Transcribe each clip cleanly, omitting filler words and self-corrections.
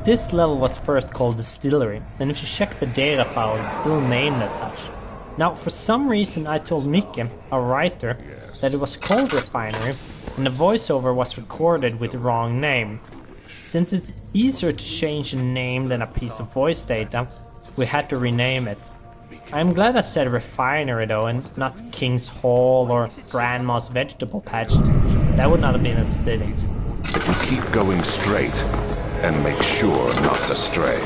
This level was first called Distillery, and if you check the data file, it's still named as such. Now, for some reason I told Mikke, a writer, that it was called Refinery, and the voiceover was recorded with the wrong name. Since it's easier to change a name than a piece of voice data, we had to rename it. I'm glad I said Refinery though, and not King's Hall or Grandma's Vegetable Patch. That would not have been as fitting. If you keep going straight, and make sure not to stray.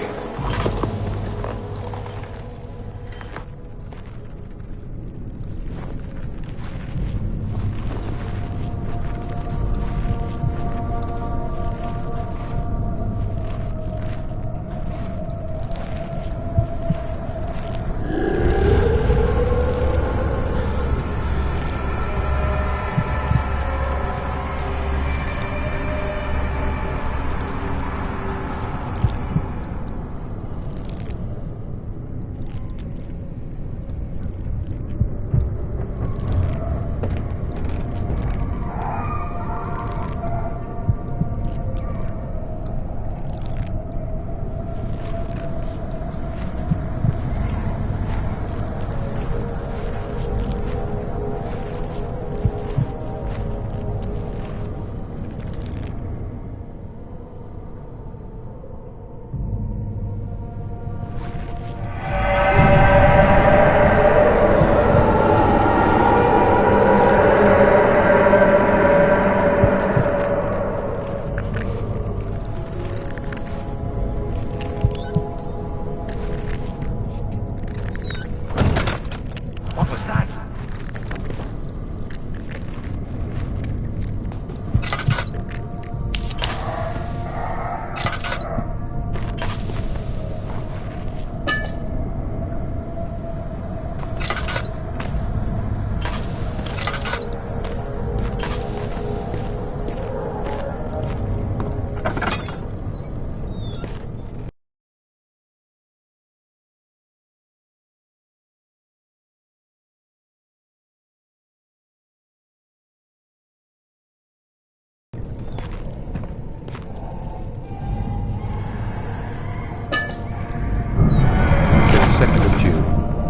June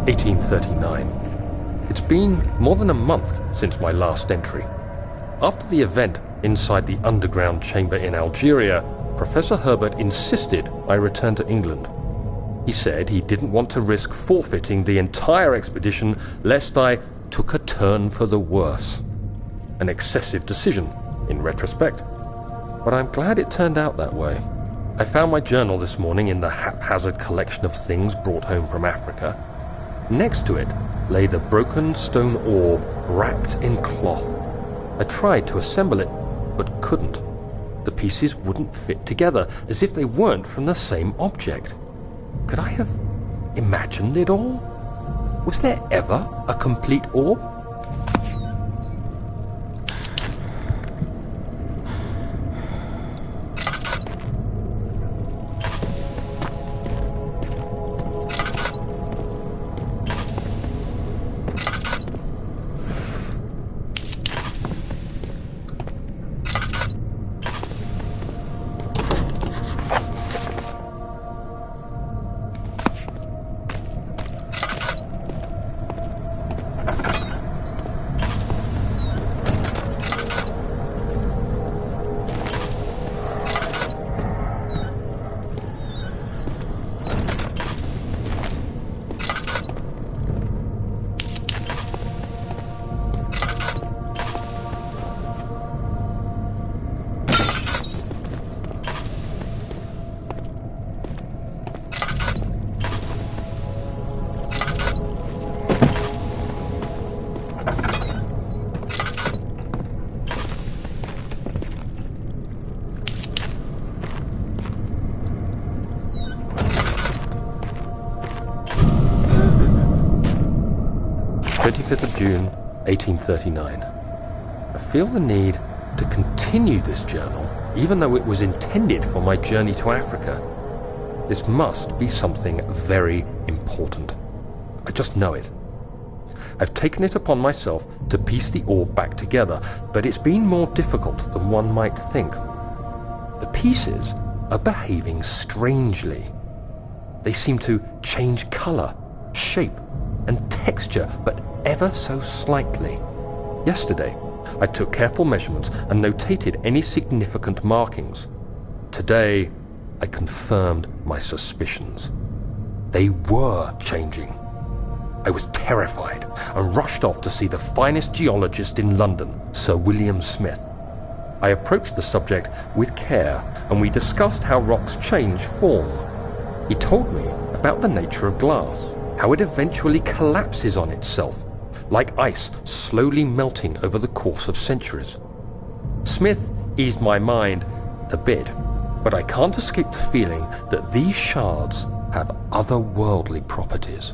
1839. It's been more than a month since my last entry. After the event inside the underground chamber in Algeria, Professor Herbert insisted I return to England. He said he didn't want to risk forfeiting the entire expedition lest I took a turn for the worse. An excessive decision, in retrospect. But I'm glad it turned out that way. I found my journal this morning in the haphazard collection of things brought home from Africa. Next to it lay the broken stone orb wrapped in cloth. I tried to assemble it, but couldn't. The pieces wouldn't fit together, as if they weren't from the same object. Could I have imagined it all? Was there ever a complete orb? June 1839. I feel the need to continue this journal, even though it was intended for my journey to Africa. This must be something very important. I just know it. I've taken it upon myself to piece the orb back together, but it's been more difficult than one might think. The pieces are behaving strangely. They seem to change color, shape, and texture, but ever so slightly. Yesterday, I took careful measurements and notated any significant markings. Today, I confirmed my suspicions. They were changing. I was terrified and rushed off to see the finest geologist in London, Sir William Smith. I approached the subject with care and we discussed how rocks change form. He told me about the nature of glass, how it eventually collapses on itself, like ice slowly melting over the course of centuries. Smith eased my mind a bit, but I can't escape the feeling that these shards have otherworldly properties.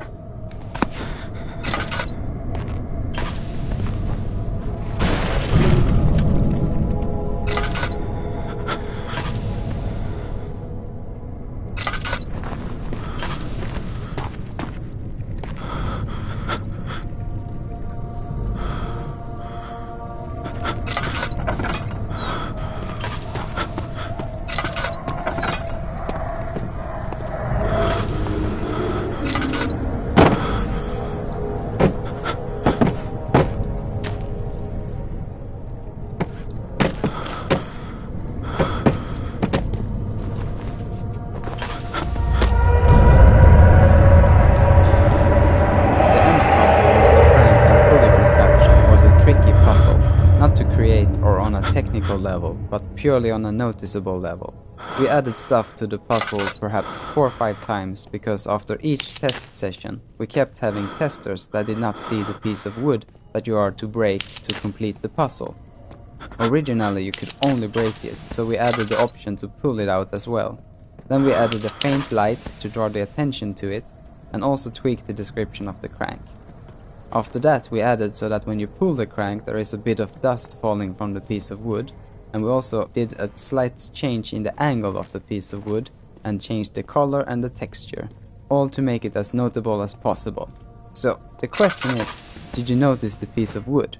Level, but purely on a noticeable level. We added stuff to the puzzle perhaps 4 or 5 times because after each test session we kept having testers that did not see the piece of wood that you are to break to complete the puzzle. Originally you could only break it, so we added the option to pull it out as well. Then we added a faint light to draw the attention to it and also tweaked the description of the crank. After that we added so that when you pull the crank there is a bit of dust falling from the piece of wood, and we also did a slight change in the angle of the piece of wood and changed the color and the texture, all to make it as notable as possible. So the question is, did you notice the piece of wood?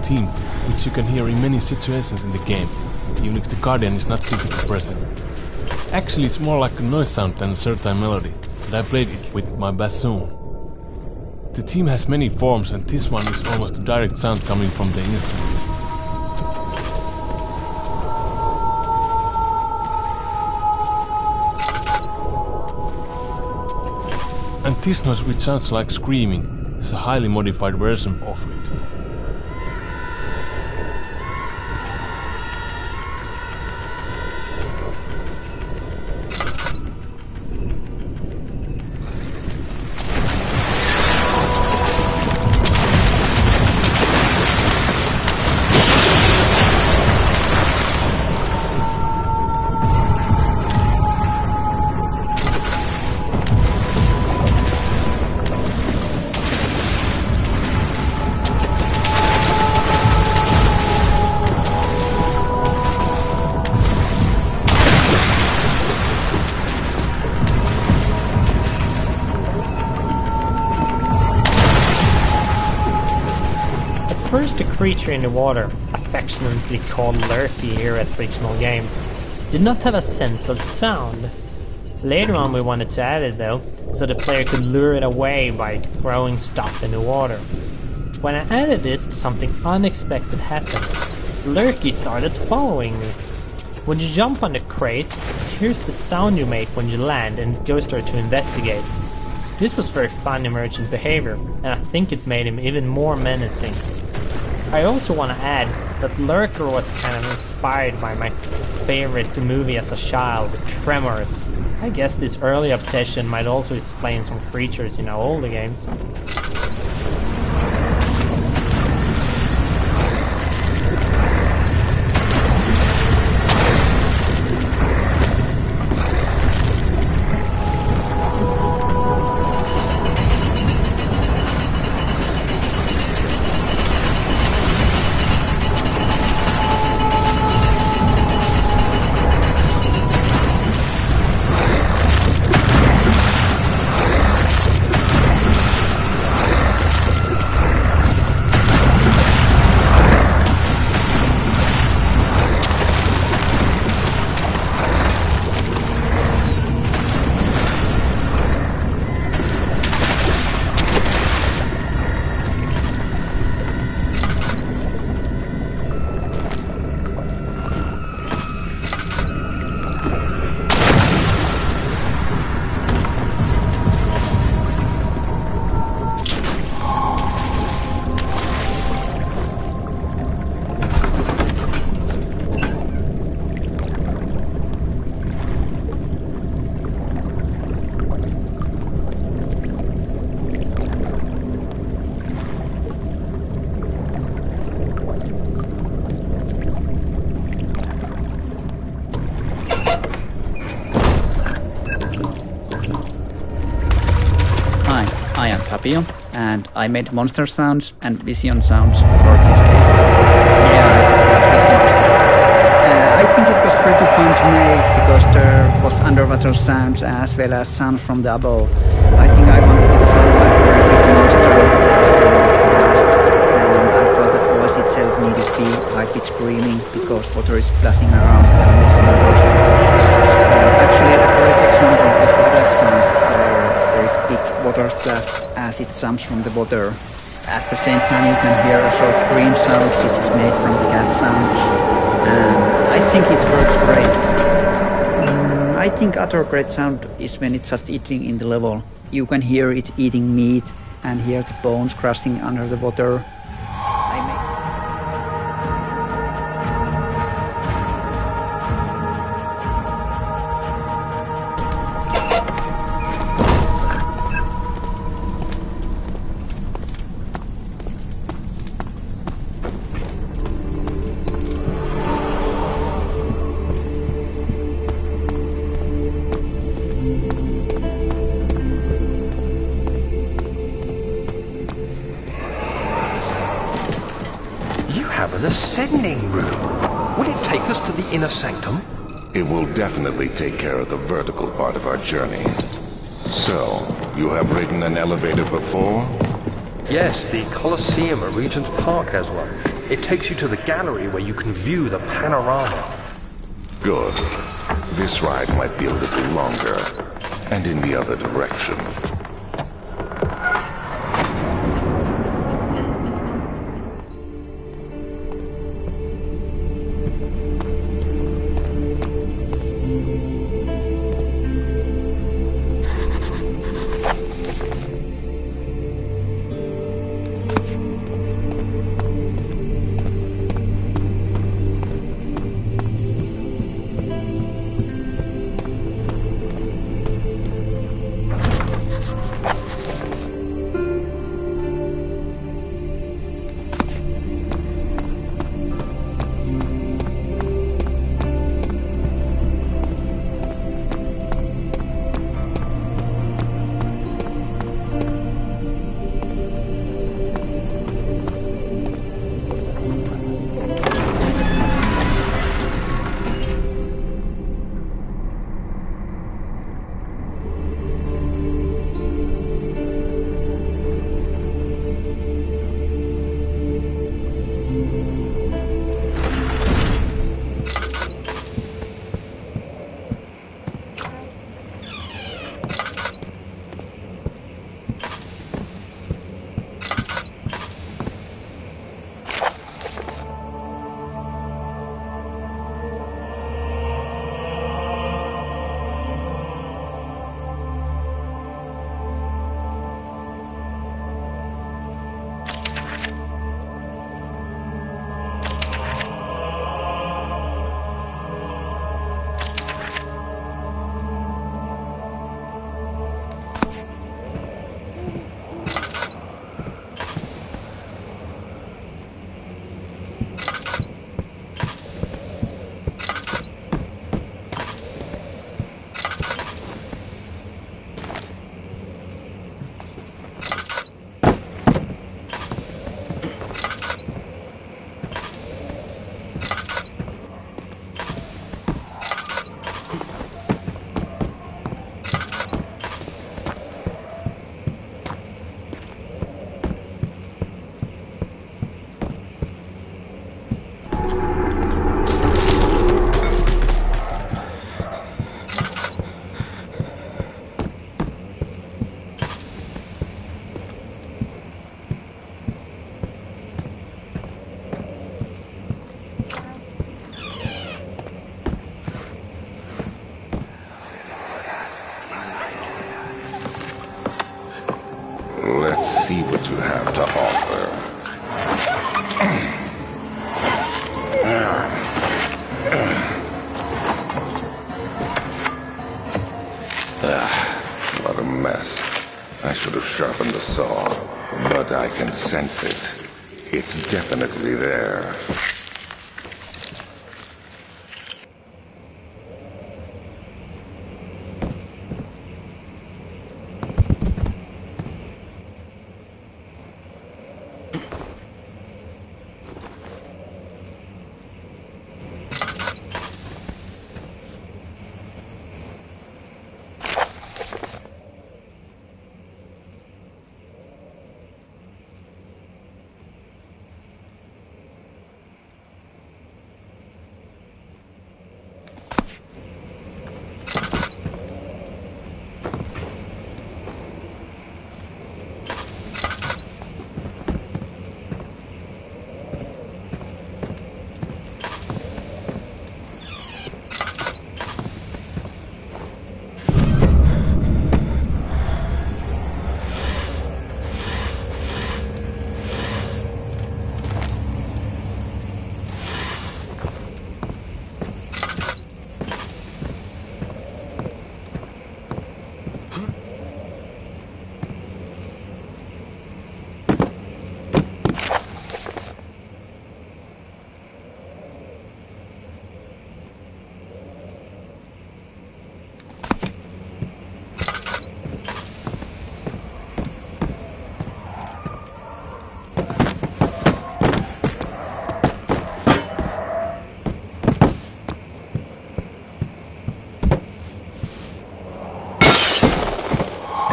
Team, which you can hear in many situations in the game, even if the Guardian is not physically present. Actually, it's more like a noise sound than a certain melody, and I played it with my bassoon. The team has many forms, and this one is almost a direct sound coming from the instrument. And this noise, which sounds like screaming, is a highly modified version of it. creature in the water, affectionately called Lurky here at Frictional Games, did not have a sense of sound. Later on we wanted to add it though, so the player could lure it away by throwing stuff in the water. When I added this, something unexpected happened. Lurky started following me. When you jump on the crate, it hears the sound you make when you land and it goes there to investigate. This was very fun emergent behavior, and I think it made him even more menacing. I also want to add that Lurker was kind of inspired by my favorite movie as a child, Tremors. I guess this early obsession might also explain some creatures in our older games. And I made monster sounds and vision sounds for this game. Yeah, I just love this monster. I think it was pretty fun to make because there was underwater sounds as well as sounds from the above. I think I wanted it to sound like a very big monster that was going fast. And I thought that voice itself needed to be high-pitched screaming because water is splashing around and making other sounds. Actually, a great example is the cat sound. There is big water splash as it jumps from the water. At the same time you can hear a short scream sound which is made from the cat sounds. And I think it works great. I think other great sound is when it's just eating in the level. You can hear it eating meat and hear the bones crashing under the water. An ascending room. Will it take us to the inner sanctum? It will definitely take care of the vertical part of our journey. So, you have ridden an elevator before? Yes, the Colosseum at Regent's Park has one. It takes you to the gallery where you can view the panorama. Good. This ride might be a little longer, and in the other direction. What a mess. I should have sharpened the saw, but I can sense it. It's definitely there.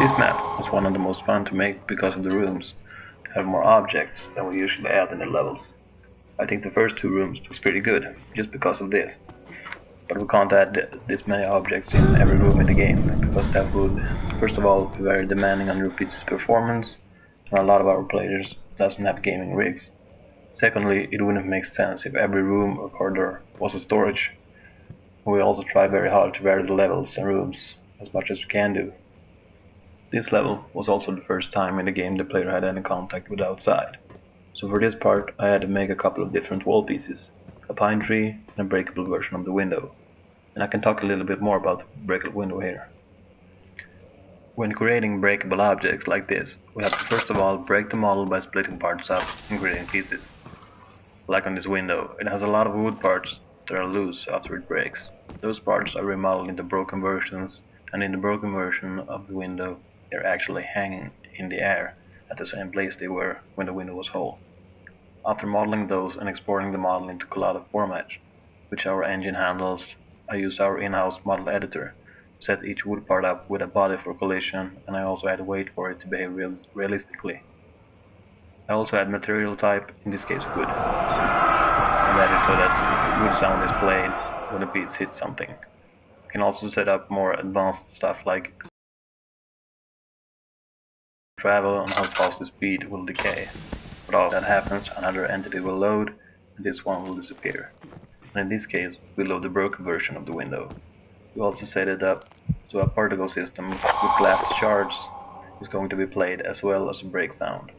This map was one of the most fun to make because of the rooms have more objects than we usually add in the levels. I think the first 2 rooms was pretty good, just because of this. But we can't add this many objects in every room in the game, because that would, first of all, be very demanding on your PC's performance, and a lot of our players doesn't have gaming rigs. Secondly, it wouldn't make sense if every room or corridor was a storage. We also try very hard to vary the levels and rooms as much as we can do. This level was also the first time in the game the player had any contact with the outside. So for this part I had to make a couple of different wall pieces, a pine tree and a breakable version of the window. And I can talk a little bit more about the breakable window here. When creating breakable objects like this, we have to first of all break the model by splitting parts up and creating pieces. Like on this window, it has a lot of wood parts that are loose after it breaks. Those parts are remodeled into broken versions, and in the broken version of the window they're actually hanging in the air at the same place they were when the window was whole. After modeling those and exporting the model into collage format, which our engine handles, I use our in-house model editor to set each wood part up with a body for collision, and I also add weight for it to behave realistically. I also add material type, in this case wood, and that is so that wood sound is played when the beats hit something. I can also set up more advanced stuff like travel and how fast the speed will decay. But all that happens, another entity will load, and this one will disappear. And in this case, we load the broken version of the window. We also set it up so a particle system with glass shards is going to be played, as well as a break sound.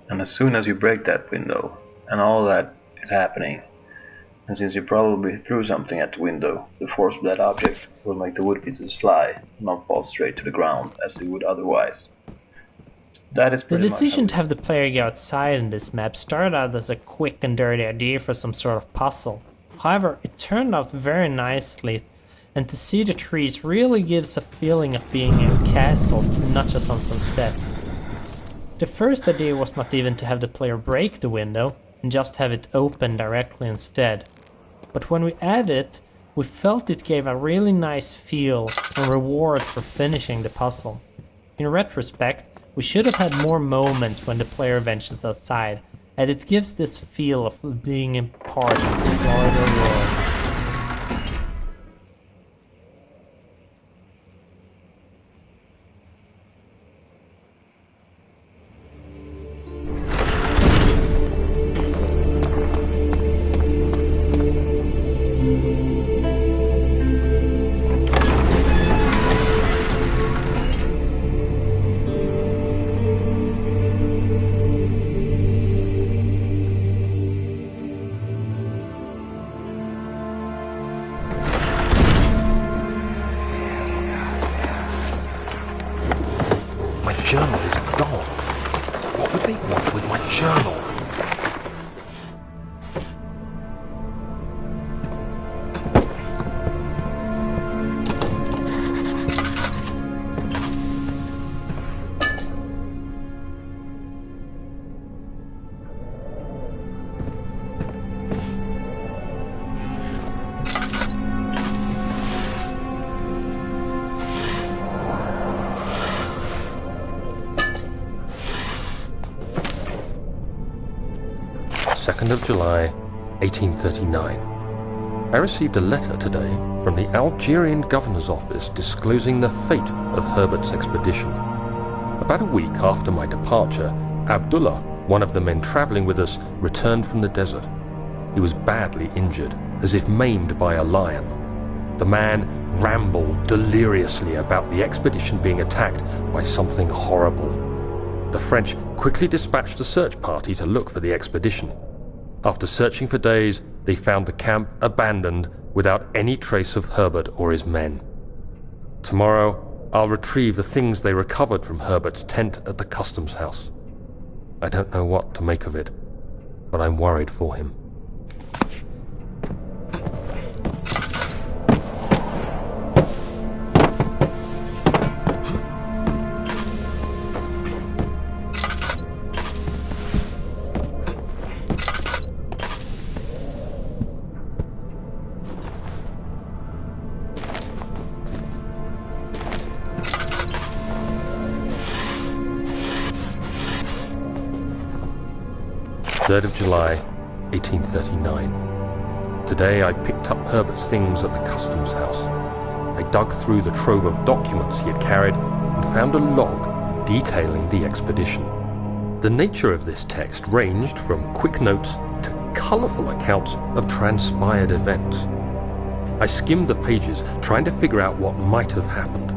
And as soon as you break that window, and all that is happening, and since you probably threw something at the window, the force of that object will make the wood pieces slide, not fall straight to the ground as they would otherwise. That is The pretty much decision to have the player go outside in this map started out as a quick and dirty idea for some sort of puzzle. However, it turned out very nicely, and to see the trees really gives a feeling of being in a castle, not just on some set. The first idea was not even to have the player break the window, and just have it open directly instead. But when we added it, we felt it gave a really nice feel and reward for finishing the puzzle. In retrospect, we should have had more moments when the player ventures outside, and it gives this feel of being a part of the larger world. journal is gone. What would they want with my journal? Of July, 1839. I received a letter today from the Algerian governor's office disclosing the fate of Herbert's expedition. About a week after my departure, Abdullah, one of the men traveling with us, returned from the desert. He was badly injured, as if maimed by a lion. The man rambled deliriously about the expedition being attacked by something horrible. The French quickly dispatched a search party to look for the expedition. After searching for days, they found the camp abandoned without any trace of Herbert or his men. Tomorrow, I'll retrieve the things they recovered from Herbert's tent at the customs house. I don't know what to make of it, but I'm worried for him. 3rd of July, 1839. Today I picked up Herbert's things at the customs house. I dug through the trove of documents he had carried and found a log detailing the expedition. The nature of this text ranged from quick notes to colourful accounts of transpired events. I skimmed the pages, trying to figure out what might have happened.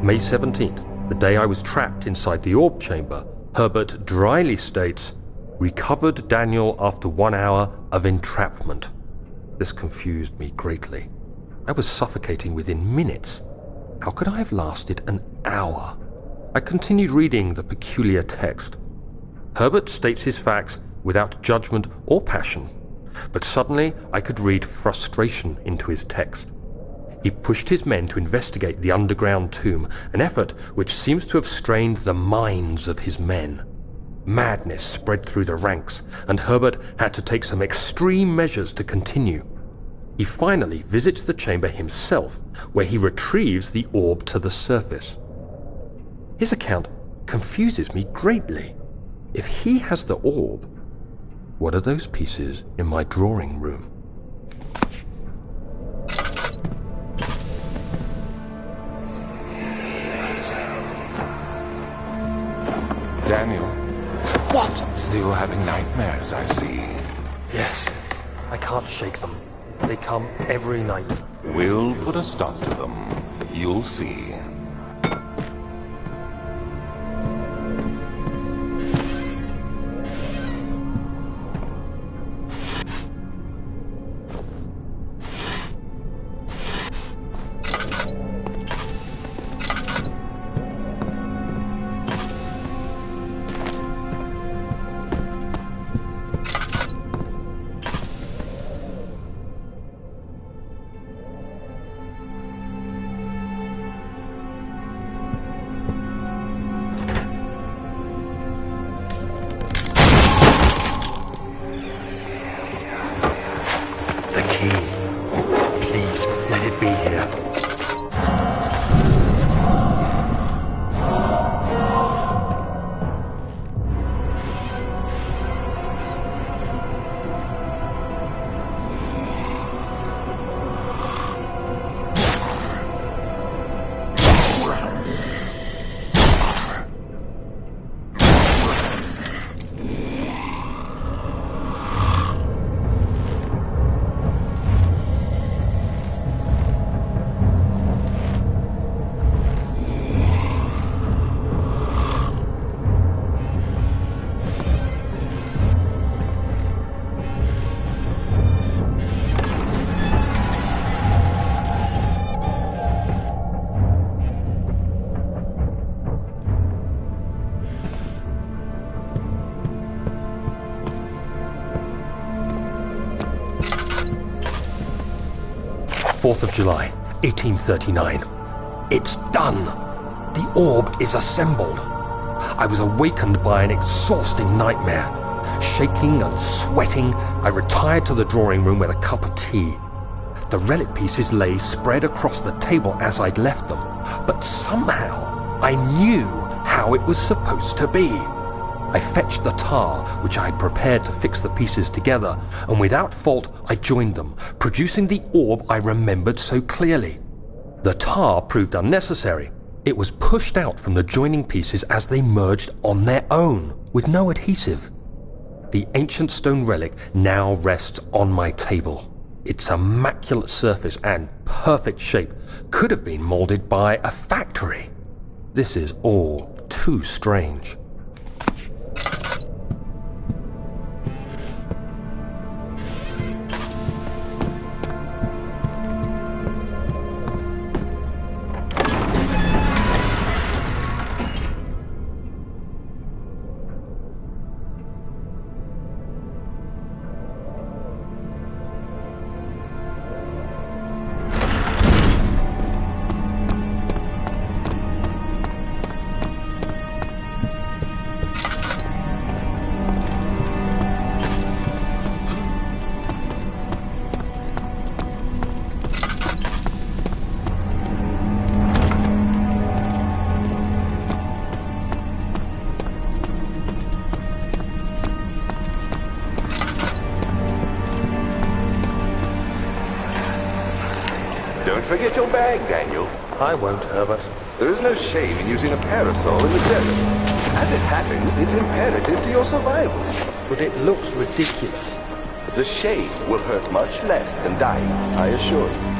May 17th, the day I was trapped inside the orb chamber, Herbert dryly states, "Recovered Daniel after 1 hour of entrapment." This confused me greatly. I was suffocating within minutes. How could I have lasted an hour? I continued reading the peculiar text. Herbert states his facts without judgment or passion, but suddenly I could read frustration into his text. He pushed his men to investigate the underground tomb, an effort which seems to have strained the minds of his men. Madness spread through the ranks, and Herbert had to take some extreme measures to continue. He finally visits the chamber himself, where he retrieves the orb to the surface. His account confuses me greatly. If he has the orb, what are those pieces in my drawing room? Daniel, What? still having nightmares, I see. Yes, I can't shake them. They come every night. We'll put a stop to them. You'll see. 4th of July, 1839. It's done. The orb is assembled. I was awakened by an exhausting nightmare. Shaking and sweating, I retired to the drawing room with a cup of tea. The relic pieces lay spread across the table as I'd left them, but somehow I knew how it was supposed to be. I fetched the tar, which I had prepared to fix the pieces together, and without fault I joined them, producing the orb I remembered so clearly. The tar proved unnecessary. It was pushed out from the joining pieces as they merged on their own, with no adhesive. The ancient stone relic now rests on my table. Its immaculate surface and perfect shape could have been molded by a factory. This is all too strange. Don't forget your bag, Daniel. I won't, Herbert. There is no shame in using a parasol in the desert. As it happens, it's imperative to your survival. But it looks ridiculous. The shade will hurt much less than dying, I assure you.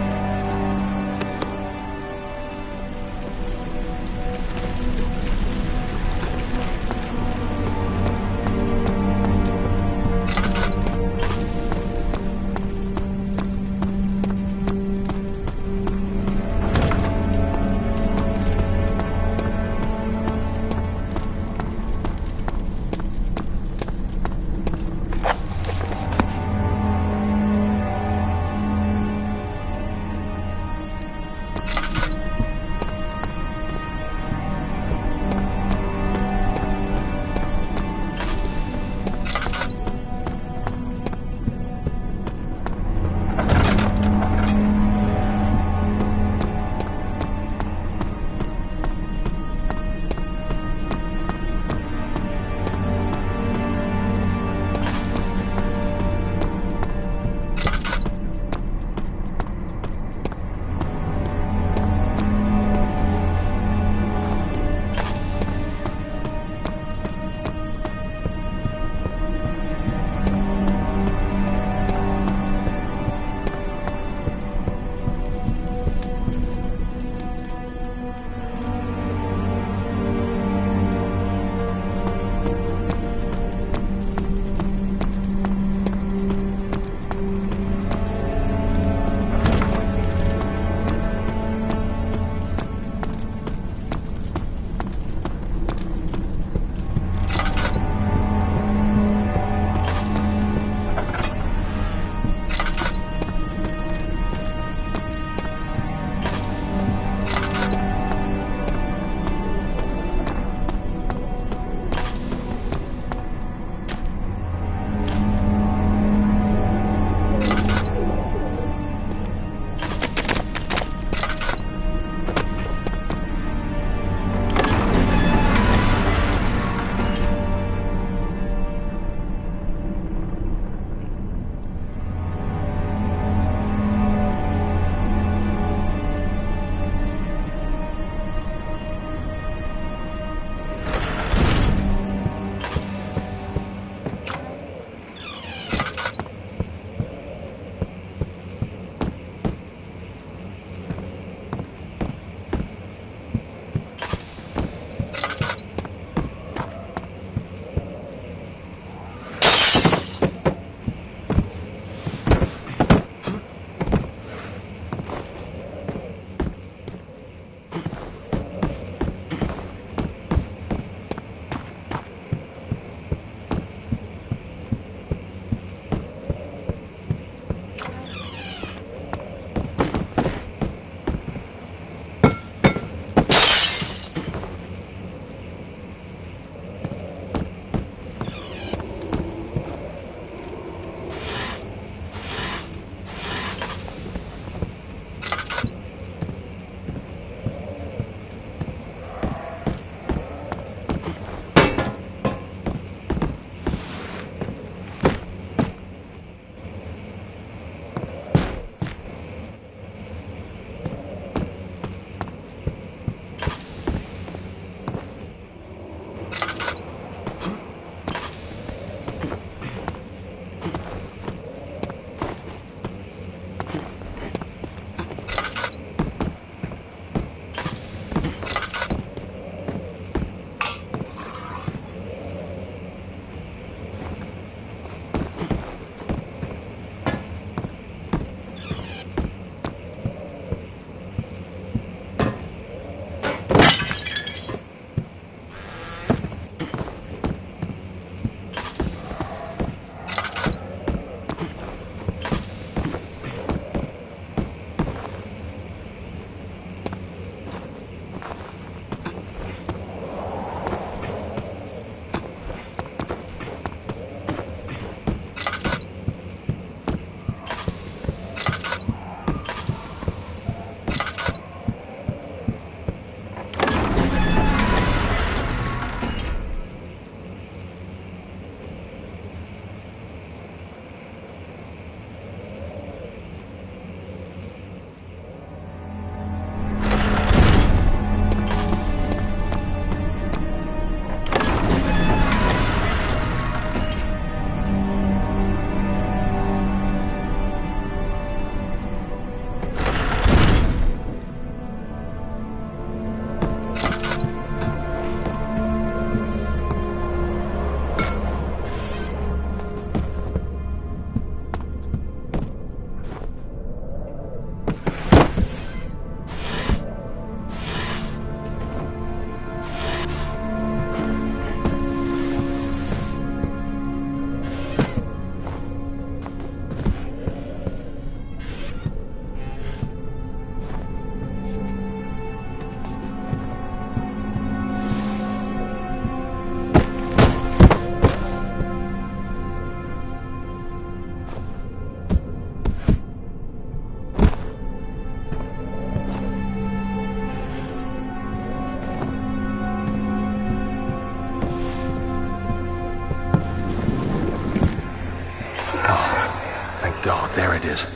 There it is.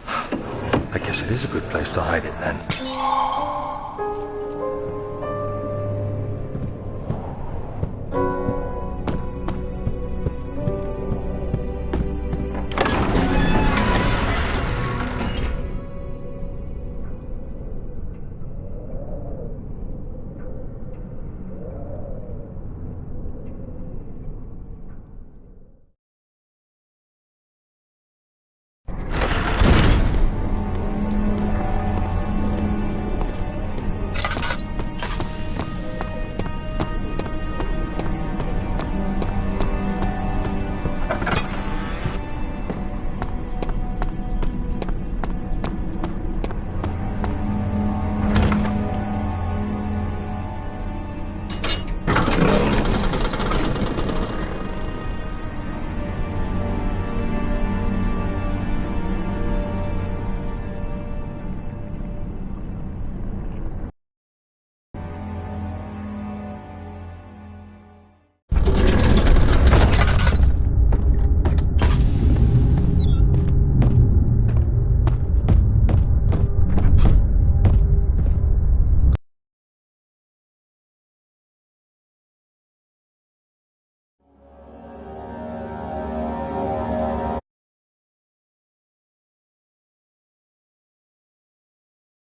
I guess it is a good place to hide it then.